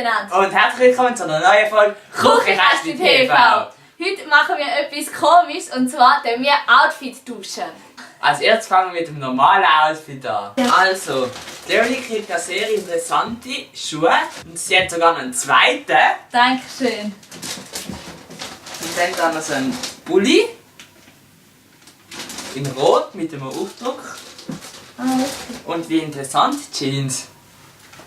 miteinander. Und herzlich willkommen zu einer neuen Folge Küchenkästchen TV. Heute machen wir etwas Komisches und zwar tauschen wir Outfit tauschen. Als erstes fangen wir mit dem normalen Outfit an. Ja. Also, Leonie kriegt ja sehr interessante Schuhe und sie hat sogar noch einen zweiten. Dankeschön. Und dann noch so einen Pulli in Rot mit einem Aufdruck. Und wie interessant, Jeans.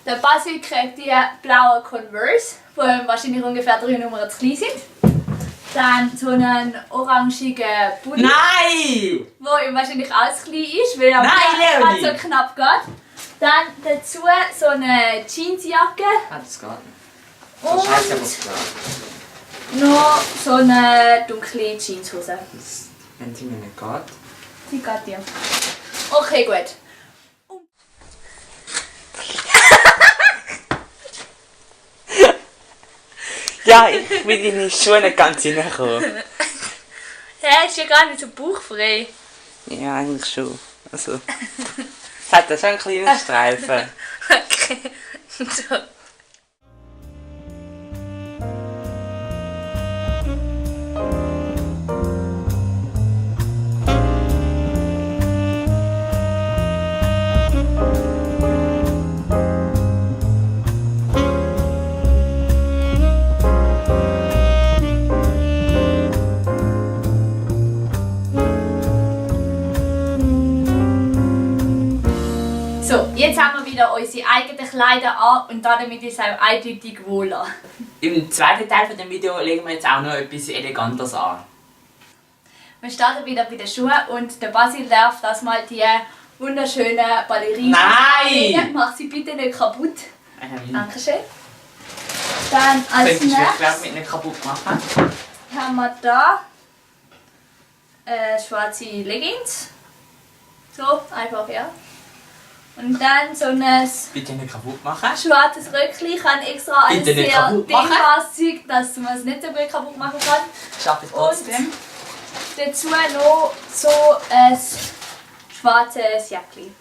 Der Basil kriegt die blauen Converse, die wahrscheinlich ungefähr 3 Nummern zu klein sind. Dann so einen orangigen Pulli, Nein! der ihm wahrscheinlich auch zu klein ist, weil er Nein, gerade Leonie! so knapp geht. Dann dazu so eine Jeansjacke Ah, das geht nicht. und Das scheiße, aber es geht. noch so eine dunkle Jeanshose. Das, wenn sie mir nicht geht. Die geht dir. Okay, gut. Ja, ich will in die Schuhe nicht ganz hineinkommen. Hä, ist ja gar nicht so bauchfrei. Ja, eigentlich schon. Also, es hat ja schon einen kleinen Streifen. Okay. So. So, jetzt haben wir wieder unsere eigenen Kleider an und damit ist es auch eindeutig wohler. Im zweiten Teil von dem Video legen wir jetzt auch noch etwas Elegantes an. Wir starten wieder bei den Schuhen und der Basil darf das mal die wunderschönen Ballerinen. Nein! Mach sie bitte nicht kaputt. Dankeschön. Dann als Könntest du die nächstes Werbung nicht kaputt machen? haben wir da schwarze Leggings. So, einfach, ja. Und dann so ein Bitte nicht kaputt machen. schwarzes Röckchen. Ich habe extra ein Bitte nicht sehr kaputt machen. dehnbares Zeug, dass man es nicht so gut kaputt machen kann. Schaffe ich trotzdem. Dazu noch so ein schwarzes Jäckchen.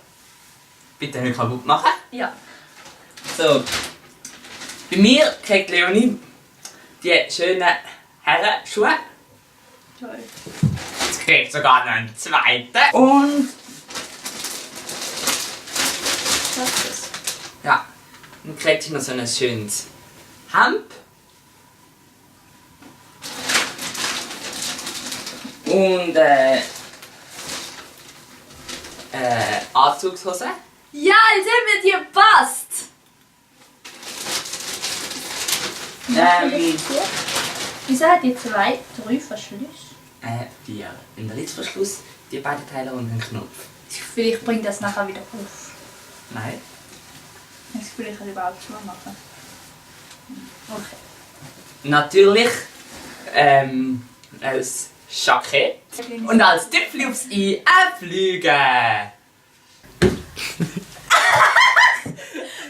Bitte nicht kaputt machen. Ja. So. Bei mir kriegt Leonie die schönen Herrenschuhe. Toll. Jetzt kriegt sogar noch einen zweiten. Und Was ist das? ja, dann kriegt sie noch so ein schönes Hemd. Und Anzugshose. Ja, als ob mir dir passt! Wieso hat die 3 Verschlüsse? 4. In der Litzverschluss, die beiden Teile und einen Knopf. Vielleicht bringt das nachher wieder auf. Nein. Das will ich überhaupt schon machen. Okay. Natürlich als Jackett. Und als Tüpfel aufs Ei fliegen.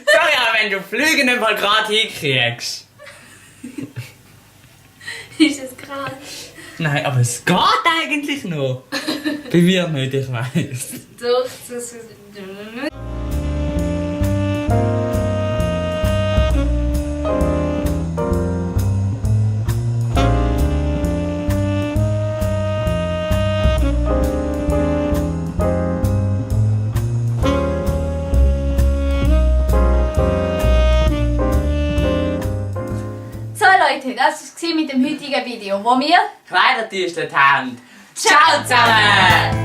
Sorry, aber wenn du Flüge nicht mal gerade hinkriegst. Ist es gerade? Nein, aber es geht eigentlich noch. Bei mir nicht, ich weiss. Doch, das ist... So Leute, das war mit dem heutigen Video, wo wir Kleidertisch dort haben. Ciao zusammen!